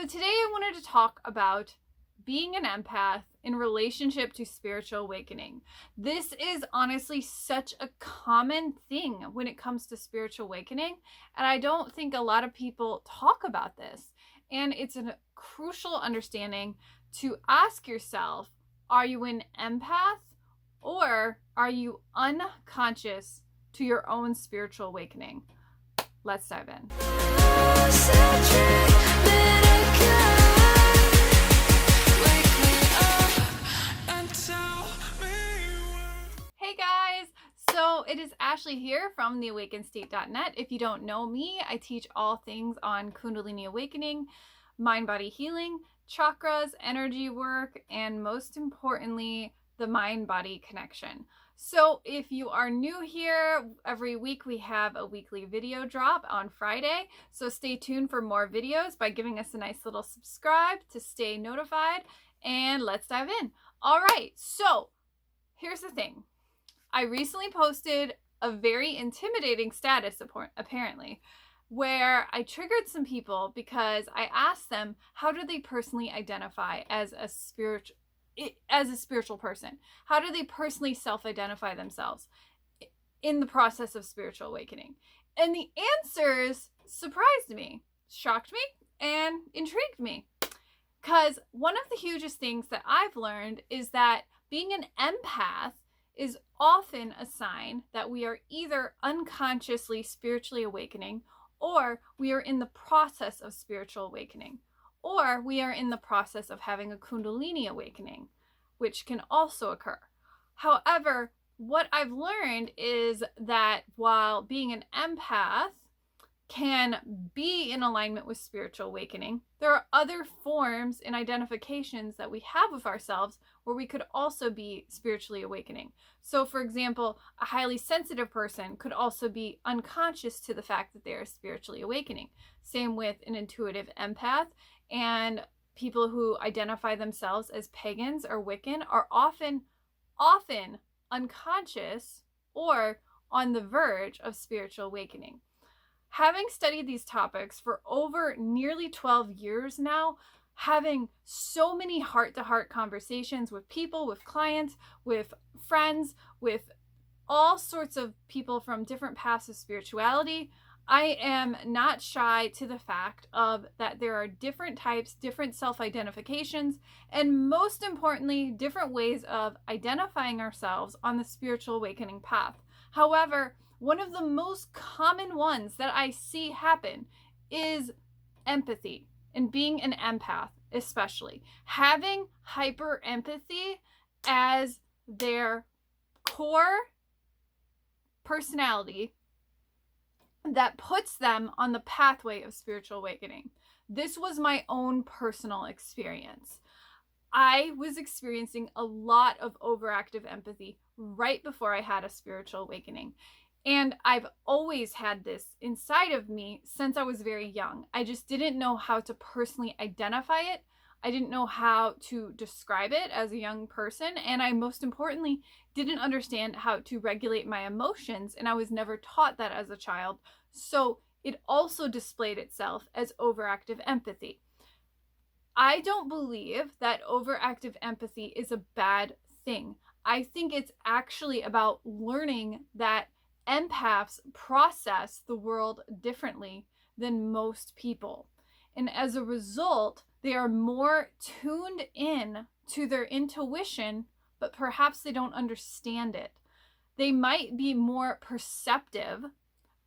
So today I wanted to talk about being an empath in relationship to spiritual awakening. This is honestly such a common thing when it comes to spiritual awakening, and I don't think a lot of people talk about this. And it's a crucial understanding to ask yourself, are you an empath or are you unconscious to your own spiritual awakening? Let's dive in. Hey guys! So it is Ashley here from theawakenstate.net. If you don't know me, I teach all things on Kundalini awakening, mind-body healing, chakras, energy work, and most importantly, the mind-body connection. So if you are new here, every week we have a weekly video drop on Friday. So stay tuned for more videos by giving us a nice little subscribe to stay notified. And let's dive in. All right, so here's the thing. I recently posted a very intimidating status, apparently, where I triggered some people because I asked them, how do they personally identify as a spiritual person? How do they personally self-identify themselves in the process of spiritual awakening? And the answers surprised me, shocked me, and intrigued me. Because one of the hugest things that I've learned is that being an empath is often a sign that we are either unconsciously spiritually awakening, or we are in the process of spiritual awakening, or we are in the process of having a Kundalini awakening, which can also occur. However, what I've learned is that while being an empath can be in alignment with spiritual awakening, there are other forms and identifications that we have of ourselves where we could also be spiritually awakening. So for example, a highly sensitive person could also be unconscious to the fact that they are spiritually awakening. Same with an intuitive empath, and people who identify themselves as pagans or Wiccan are often unconscious or on the verge of spiritual awakening. Having studied these topics for over nearly 12 years now, having so many heart-to-heart conversations with people, with clients, with friends, with all sorts of people from different paths of spirituality, I am not shy to the fact of that there are different types, different self-identifications, and most importantly, different ways of identifying ourselves on the spiritual awakening path. However, one of the most common ones that I see happen is empathy, and being an empath especially. Having hyper empathy as their core personality that puts them on the pathway of spiritual awakening. This was my own personal experience. I was experiencing a lot of overactive empathy right before I had a spiritual awakening. And I've always had this inside of me since I was very young. I just didn't know how to personally identify it. I didn't know how to describe it as a young person. And I, most importantly, didn't understand how to regulate my emotions. And I was never taught that as a child. So it also displayed itself as overactive empathy. I don't believe that overactive empathy is a bad thing. I think it's actually about learning that empaths process the world differently than most people. And as a result, they are more tuned in to their intuition, but perhaps they don't understand it. They might be more perceptive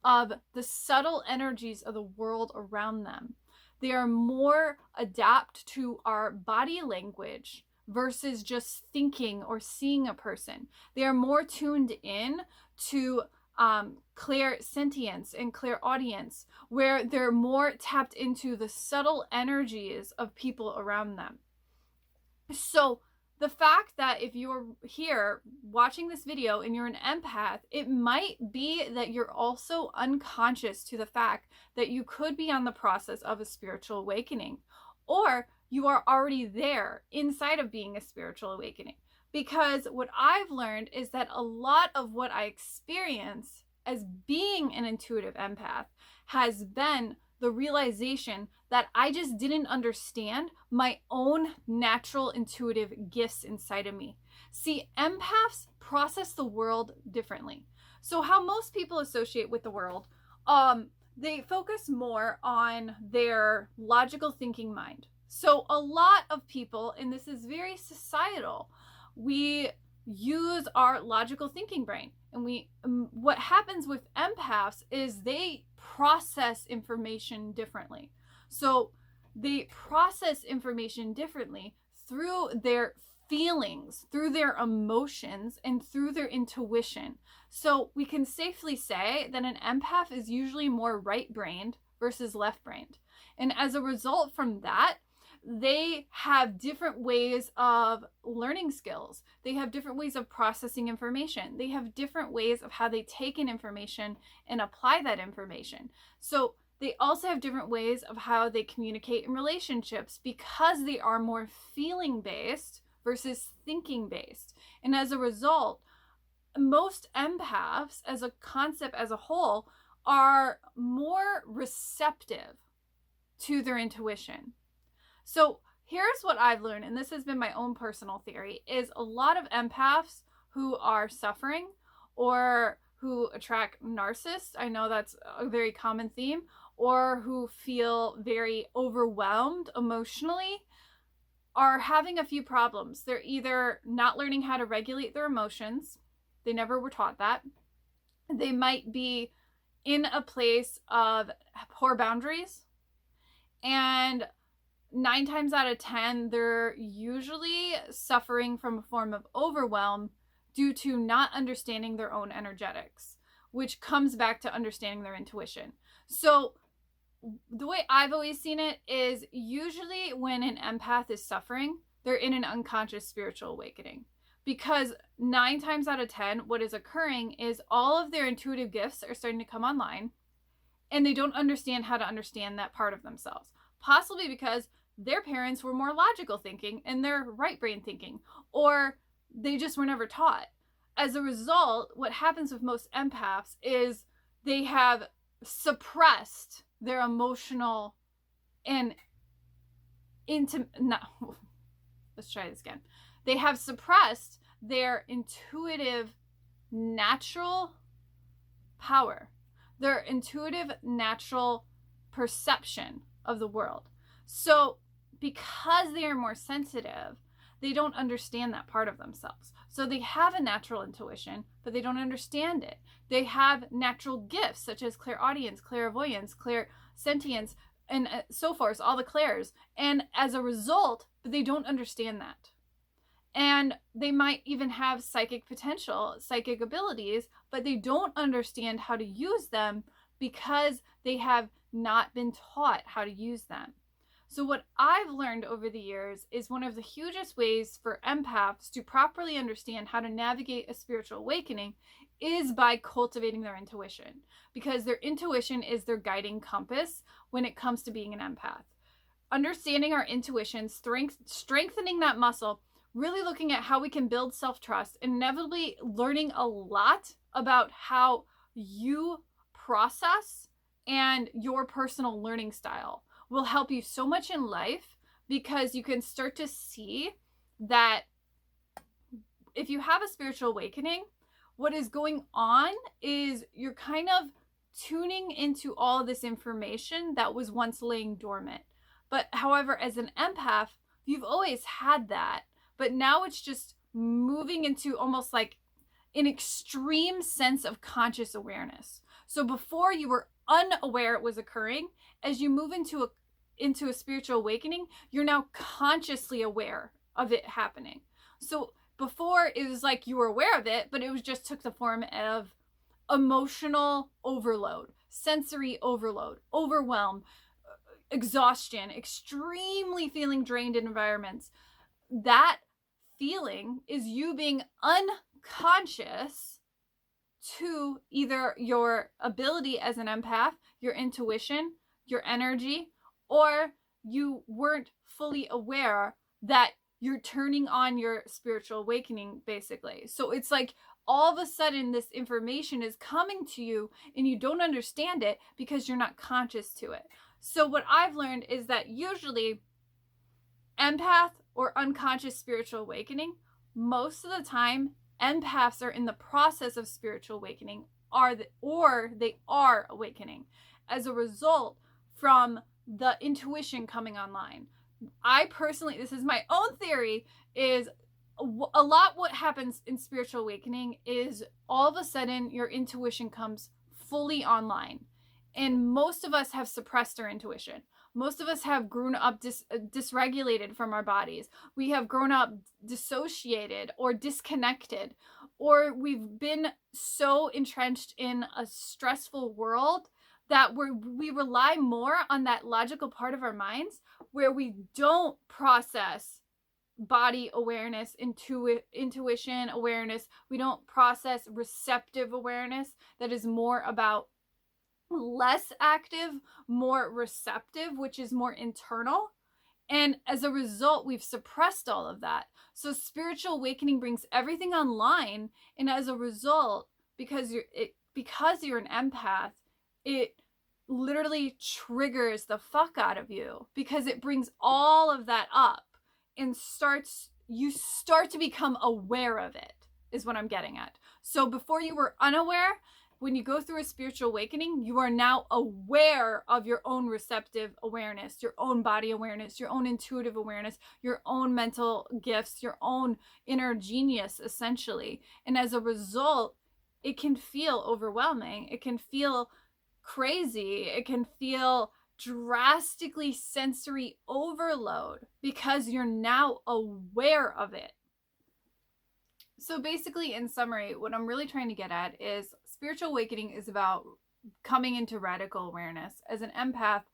of the subtle energies of the world around them. They are more adept to our body language versus just thinking or seeing a person. They are more tuned in to clairsentience and clairaudience, where they're more tapped into the subtle energies of people around them. So the fact that if you're here watching this video and you're an empath, it might be that you're also unconscious to the fact that you could be on the process of a spiritual awakening, or you are already there inside of being a spiritual awakening. Because what I've learned is that a lot of what I experience as being an intuitive empath has been the realization that I just didn't understand my own natural intuitive gifts inside of me. See, empaths process the world differently. So how most people associate with the world, they focus more on their logical thinking mind. So a lot of people, and this is very societal, we use our logical thinking brain. And what happens with empaths is they process information differently. So they process information differently through their feelings, through their emotions, and through their intuition. So we can safely say that an empath is usually more right-brained versus left-brained. And as a result from that, they have different ways of learning skills. They have different ways of processing information. They have different ways of how they take in information and apply that information. So they also have different ways of how they communicate in relationships because they are more feeling-based versus thinking-based. And as a result, most empaths as a concept as a whole are more receptive to their intuition. So here's what I've learned, and this has been my own personal theory, is a lot of empaths who are suffering or who attract narcissists, I know that's a very common theme, or who feel very overwhelmed emotionally, are having a few problems. They're either not learning how to regulate their emotions. They never were taught that. They might be in a place of poor boundaries, and 9 times out of 10, they're usually suffering from a form of overwhelm due to not understanding their own energetics, which comes back to understanding their intuition. So the way I've always seen it is usually when an empath is suffering, they're in an unconscious spiritual awakening. Because 9 times out of 10, what is occurring is all of their intuitive gifts are starting to come online, and they don't understand how to understand that part of themselves. Possibly because their parents were more logical thinking and they're right brain thinking, or they just were never taught. As a result, what happens with most empaths is they have suppressed their emotional and let's try this again. They have suppressed their intuitive natural power, their intuitive natural perception of the world. So because they are more sensitive, they don't understand that part of themselves. So they have a natural intuition, but they don't understand it. They have natural gifts such as clairaudience, clairvoyance, clairsentience, and so forth, all the clairs. And as a result, they don't understand that. And they might even have psychic potential, psychic abilities, but they don't understand how to use them because they have not been taught how to use them. So what I've learned over the years is one of the hugest ways for empaths to properly understand how to navigate a spiritual awakening is by cultivating their intuition, because their intuition is their guiding compass when it comes to being an empath. Understanding our intuition, strengthening that muscle, really looking at how we can build self-trust, inevitably learning a lot about how you process and your personal learning style will help you so much in life, because you can start to see that if you have a spiritual awakening, what is going on is you're kind of tuning into all of this information that was once laying dormant. But however, as an empath, you've always had that, but now it's just moving into almost like an extreme sense of conscious awareness. So before you were unaware it was occurring, as you move into a spiritual awakening, you're now consciously aware of it happening. So before it was like you were aware of it, but it was just took the form of emotional overload, sensory overload, overwhelm, exhaustion, extremely feeling drained in environments. That feeling is you being unconscious to either your ability as an empath, your intuition, your energy, or you weren't fully aware that you're turning on your spiritual awakening, basically. So it's like all of a sudden this information is coming to you and you don't understand it because you're not conscious to it. So what I've learned is that usually empath or unconscious spiritual awakening, most of the time, empaths are in the process of spiritual awakening, or they are awakening as a result from the intuition coming online. I personally, this is my own theory, is a lot what happens in spiritual awakening is all of a sudden your intuition comes fully online. And most of us have suppressed our intuition. Most of us have grown up dysregulated from our bodies. We have grown up dissociated or disconnected, or we've been so entrenched in a stressful world that we rely more on that logical part of our minds where we don't process body awareness, intuition awareness. We don't process receptive awareness that is more about less active, more receptive, which is more internal. And as a result, we've suppressed all of that. So spiritual awakening brings everything online. And as a result, because you're an empath, it literally triggers the fuck out of you because it brings all of that up and you start to become aware of it, is what I'm getting at. So before you were unaware, when you go through a spiritual awakening, you are now aware of your own receptive awareness, your own body awareness, your own intuitive awareness, your own mental gifts, your own inner genius, essentially. And as a result, it can feel overwhelming. It can feel crazy. It can feel drastically sensory overload because you're now aware of it. So basically, in summary, what I'm really trying to get at is spiritual awakening is about coming into radical awareness. As an empath,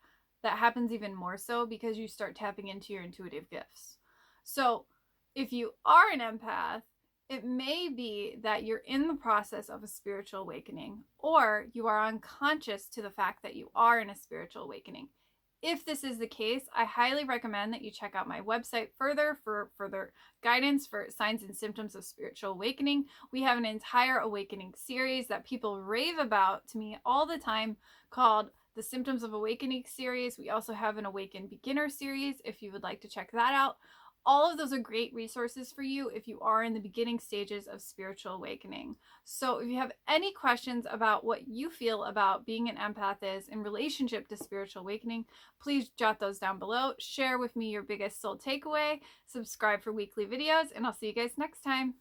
that happens even more so because you start tapping into your intuitive gifts. So if you are an empath, it may be that you're in the process of a spiritual awakening, or you are unconscious to the fact that you are in a spiritual awakening. If this is the case, I highly recommend that you check out my website further for further guidance for signs and symptoms of spiritual awakening. We have an entire awakening series that people rave about to me all the time called the Symptoms of Awakening series. We also have an Awaken Beginner series if you would like to check that out. All of those are great resources for you if you are in the beginning stages of spiritual awakening. So if you have any questions about what you feel about being an empath is in relationship to spiritual awakening, please jot those down below. Share with me your biggest soul takeaway. Subscribe for weekly videos, and I'll see you guys next time.